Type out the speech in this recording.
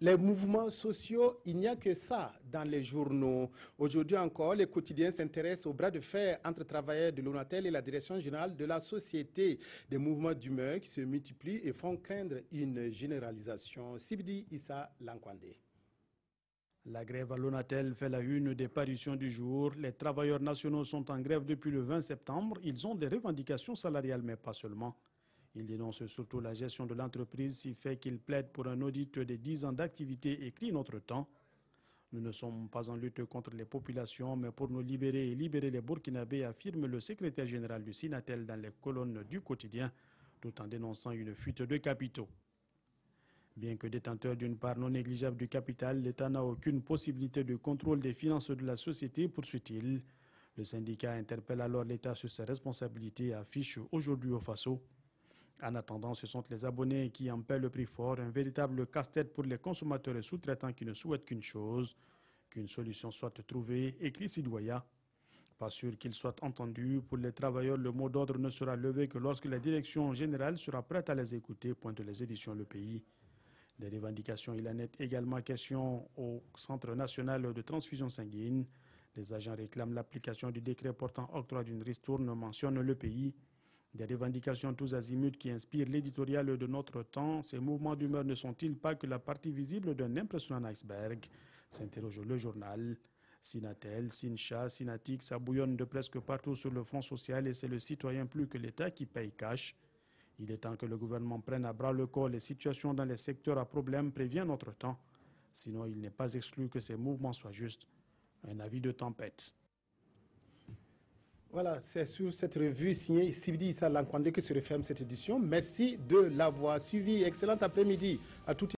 Les mouvements sociaux, il n'y a que ça dans les journaux. Aujourd'hui encore, les quotidiens s'intéressent au bras de fer entre travailleurs de l'ONATEL et la direction générale de la société. Des mouvements d'humeur qui se multiplient et font craindre une généralisation. Sibidi Issa Lankwande. La grève à l'ONATEL fait la une des parutions du jour. Les travailleurs nationaux sont en grève depuis le 20 septembre. Ils ont des revendications salariales, mais pas seulement. Ils dénoncent surtout la gestion de l'entreprise, si fait qu'ils plaident pour un audit des 10 ans d'activité écrit notre temps. Nous ne sommes pas en lutte contre les populations, mais pour nous libérer et libérer les Burkinabés, affirme le secrétaire général du Sinatel dans les colonnes du quotidien, tout en dénonçant une fuite de capitaux. Bien que détenteur d'une part non négligeable du capital, l'État n'a aucune possibilité de contrôle des finances de la société, poursuit-il. Le syndicat interpelle alors l'État sur ses responsabilités et affiche aujourd'hui au Faso. En attendant, ce sont les abonnés qui en paient le prix fort, un véritable casse-tête pour les consommateurs et sous-traitants qui ne souhaitent qu'une chose, qu'une solution soit trouvée, écrit Sidouaya. Pas sûr qu'il soit entendu. Pour les travailleurs, le mot d'ordre ne sera levé que lorsque la direction générale sera prête à les écouter, pointe les éditions Le Pays. Des revendications, il en est également question au Centre national de transfusion sanguine. Les agents réclament l'application du décret portant octroi d'une ristourne, mentionne Le Pays. Des revendications tous azimuts qui inspirent l'éditorial de notre temps. Ces mouvements d'humeur ne sont-ils pas que la partie visible d'un impressionnant iceberg? S'interroge le journal. Sinatel, Sincha, Sinatic, ça bouillonne de presque partout sur le front social et c'est le citoyen plus que l'État qui paye cash. Il est temps que le gouvernement prenne à bras le corps les situations dans les secteurs à problème, prévient notre temps. Sinon, il n'est pas exclu que ces mouvements soient juste un avis de tempête. Voilà, c'est sur cette revue signée Sibidi Issa Lankwande que se referme cette édition. Merci de l'avoir suivi. Excellent après-midi à toutes.